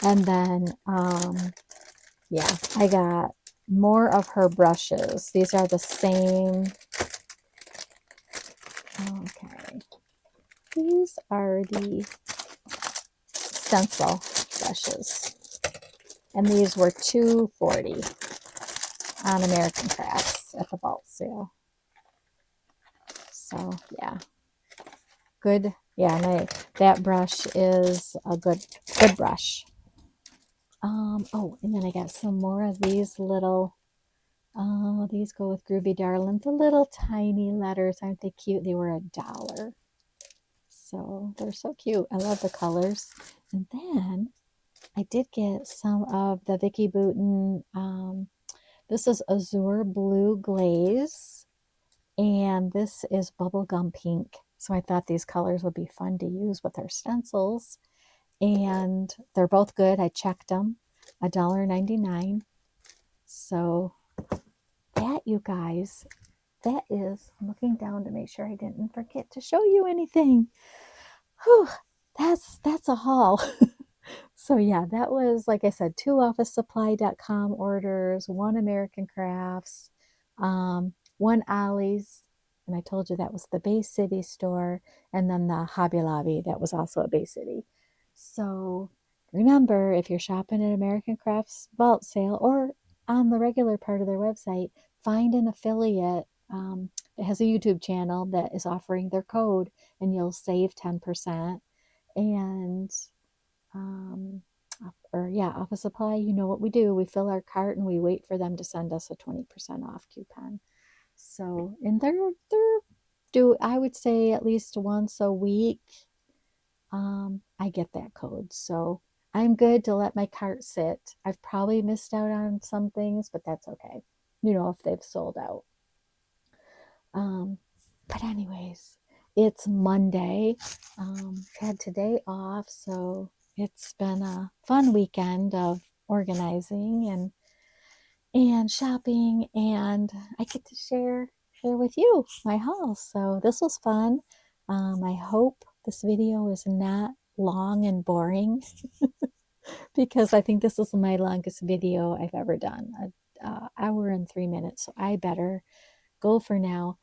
And then, yeah, I got more of her brushes. These are the same. Okay. These are the stencil brushes. And these were $2.40 on American Crafts at the vault sale. So, yeah. Good. Yeah, and that brush is a good brush. Oh, and then I got some more of these little, these go with Groovy Darling. The little tiny letters, aren't they cute? They were $1. So they're so cute. I love the colors. And then I did get some of the Vicky Boutin, this is Azure Blue Glaze, and this is Bubblegum Pink. So I thought these colors would be fun to use with our stencils. And they're both good. I checked them. $1.99. So that, you guys, that is, I'm looking down to make sure I didn't forget to show you anything. Whew, that's a haul. So yeah, that was, like I said, 2 officesupply.com orders, 1 American Crafts, 1 Ollie's, and I told you that was the Bay City store, and then the Hobby Lobby, that was also a Bay City. So remember, if you're shopping at American Crafts vault sale or on the regular part of their website, find an affiliate that has a YouTube channel that is offering their code, and you'll save 10%. And Office Supply, you know what we do. We fill our cart and we wait for them to send us a 20% off coupon. So, and they're do, I would say, at least once a week, I get that code. So I'm good to let my cart sit. I've probably missed out on some things, but that's okay. You know, if they've sold out. But anyways, it's Monday. Had today off, so it's been a fun weekend of organizing and shopping, and I get to share with you my haul. So this was fun. I hope this video is not long and boring because I think this is my longest video I've ever done, an hour and 3 minutes. So I better go for now.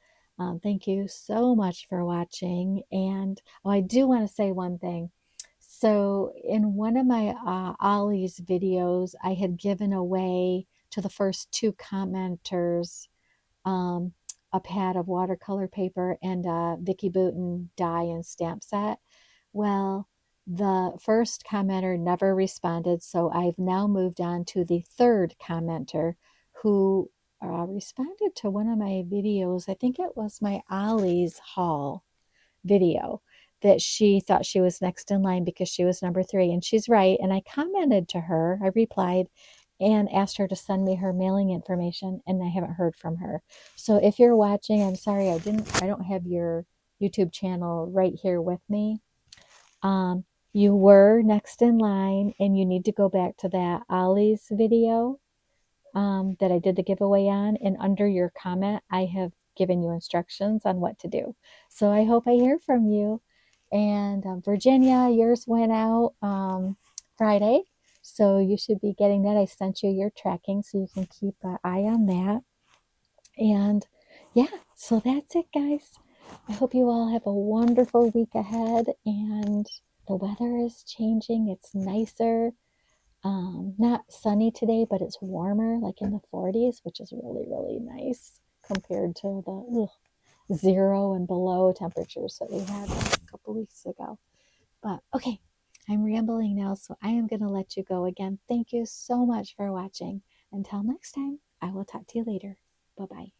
Thank you so much for watching. And I do want to say one thing. So in one of my Ollie's videos, I had given away to the first 2 commenters a pad of watercolor paper and a Vicky Boutin die and stamp set. Well, the first commenter never responded, so I've now moved on to the 3rd commenter who responded to one of my videos. I think it was my Ollie's haul video, that she thought she was next in line because she was number 3, and she's right. And I commented to her, I replied and asked her to send me her mailing information, and I haven't heard from her. So if you're watching, I'm sorry I don't have your YouTube channel right here with me. You were next in line, and you need to go back to that Ollie's video that I did the giveaway on, and under your comment I have given you instructions on what to do. So I hope I hear from you. And Virginia, yours went out Friday, so you should be getting that. I sent you your tracking so you can keep an eye on that. And yeah, so that's it, guys. I hope you all have a wonderful week ahead, and the weather is changing. It's nicer. Not sunny today, but it's warmer, like in the 40s, which is really, really nice compared to the 0 and below temperatures that we had a couple weeks ago. But okay, I'm rambling now, so I am going to let you go again. Thank you so much for watching. Until next time, I will talk to you later. Bye bye.